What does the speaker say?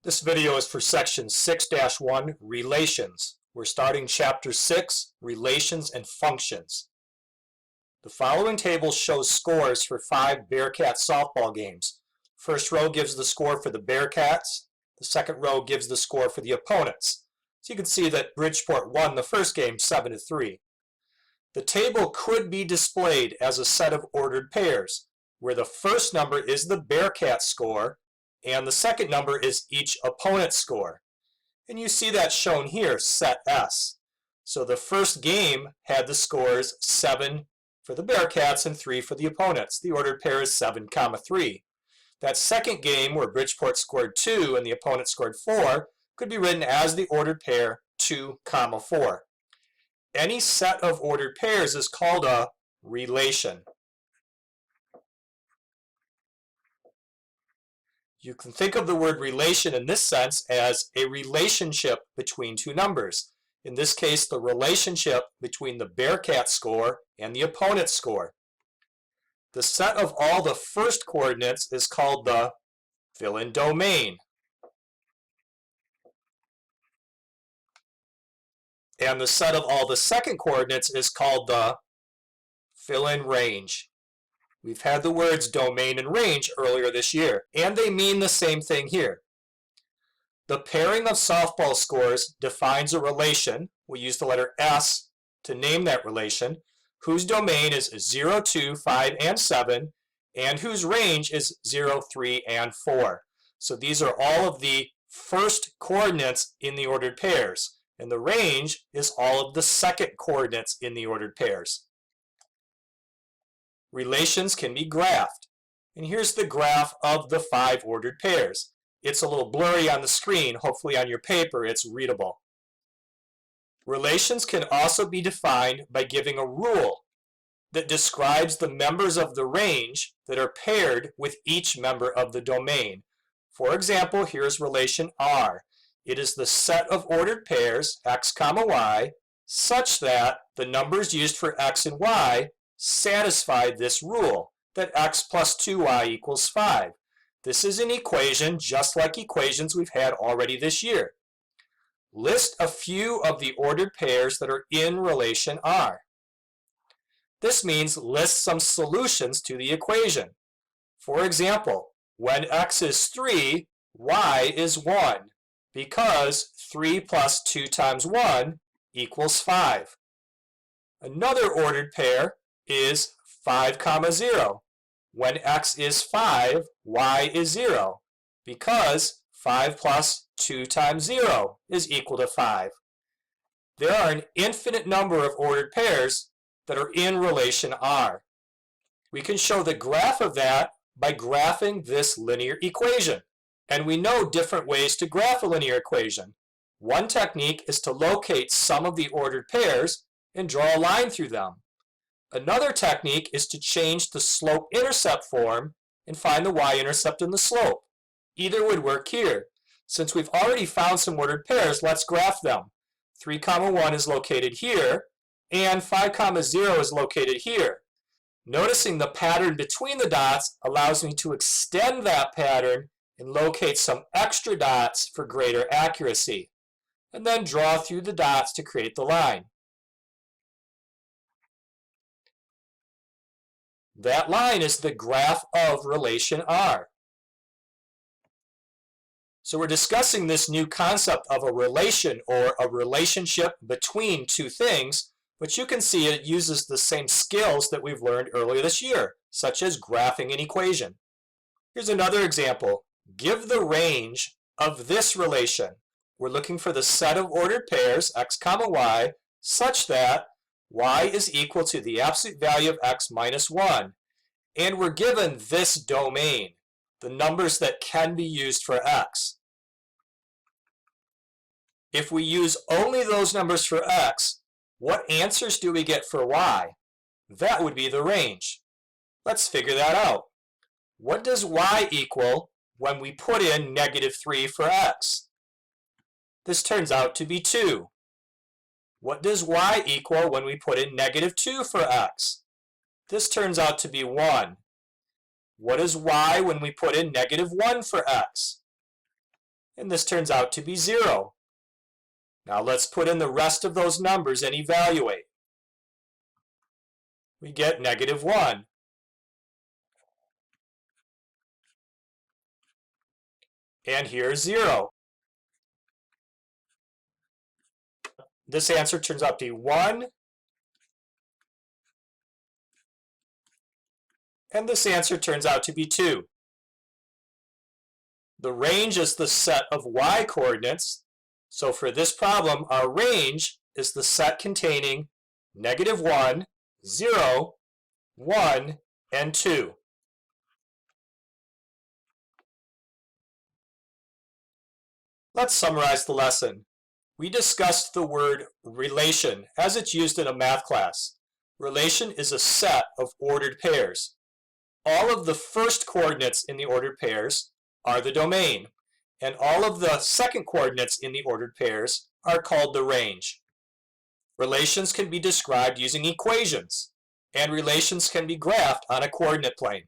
This video is for section 6-1, Relations. We're starting chapter 6, Relations and Functions. The following table shows scores for 5 Bearcat softball games. First row gives the score for the Bearcats. The second row gives the score for the opponents. So you can see that Bridgeport won the first game 7-3. The table could be displayed as a set of ordered pairs, where the first number is the Bearcat score, and the second number is each opponent's score. And you see that shown here, set S. So the first game had the scores 7 for the Bearcats and 3 for the opponents. The ordered pair is 7, 3. That second game, where Bridgeport scored 2 and the opponent scored 4, could be written as the ordered pair 2, 4. Any set of ordered pairs is called a relation. You can think of the word relation in this sense as a relationship between two numbers. In this case, the relationship between the Bearcat score and the opponent's score. The set of all the first coordinates is called the fill-in domain. And the set of all the second coordinates is called the fill-in range. We've had the words domain and range earlier this year, and they mean the same thing here. The pairing of softball scores defines a relation. We use the letter S to name that relation, whose domain is 0, 2, 5, and 7, and whose range is 0, 3, and 4. So these are all of the first coordinates in the ordered pairs, and the range is all of the second coordinates in the ordered pairs. Relations can be graphed. And here's the graph of the 5 ordered pairs. It's a little blurry on the screen. Hopefully on your paper it's readable. Relations can also be defined by giving a rule that describes the members of the range that are paired with each member of the domain. For example, here's relation R. It is the set of ordered pairs, x, y, such that the numbers used for x and y satisfy this rule, that x plus 2y equals 5. This is an equation just like equations we've had already this year. List a few of the ordered pairs that are in relation R. This means list some solutions to the equation. For example, when x is 3, y is 1, because 3 plus 2 times 1 equals 5. Another ordered pair is 5, 0. When x is 5, y is 0, because 5 plus 2 times 0 is equal to 5. There are an infinite number of ordered pairs that are in relation R. We can show the graph of that by graphing this linear equation. And we know different ways to graph a linear equation. One technique is to locate some of the ordered pairs and draw a line through them. Another technique is to change the slope-intercept form and find the y-intercept in the slope. Either would work here. Since we've already found some ordered pairs, let's graph them. 3, 1 is located here, and 5, 0 is located here. Noticing the pattern between the dots allows me to extend that pattern and locate some extra dots for greater accuracy, and then draw through the dots to create the line. That line is the graph of relation R. So we're discussing this new concept of a relation or a relationship between two things, but you can see it uses the same skills that we've learned earlier this year, such as graphing an equation. Here's another example. Give the range of this relation. We're looking for the set of ordered pairs, x, y, such that y is equal to the absolute value of x minus 1. And we're given this domain, the numbers that can be used for x. If we use only those numbers for x, what answers do we get for y? That would be the range. Let's figure that out. What does y equal when we put in -3 for x? This turns out to be 2. What does y equal when we put in -2 for x? This turns out to be 1. What is y when we put in -1 for x? and this turns out to be 0. Now let's put in the rest of those numbers and evaluate. We get -1. And here's 0. This answer turns out to be 1. And this answer turns out to be 2. The range is the set of y coordinates. So for this problem, our range is the set containing -1, 0, 1, and 2. Let's summarize the lesson. We discussed the word relation as it's used in a math class. Relation is a set of ordered pairs. All of the first coordinates in the ordered pairs are the domain, and all of the second coordinates in the ordered pairs are called the range. Relations can be described using equations, and relations can be graphed on a coordinate plane.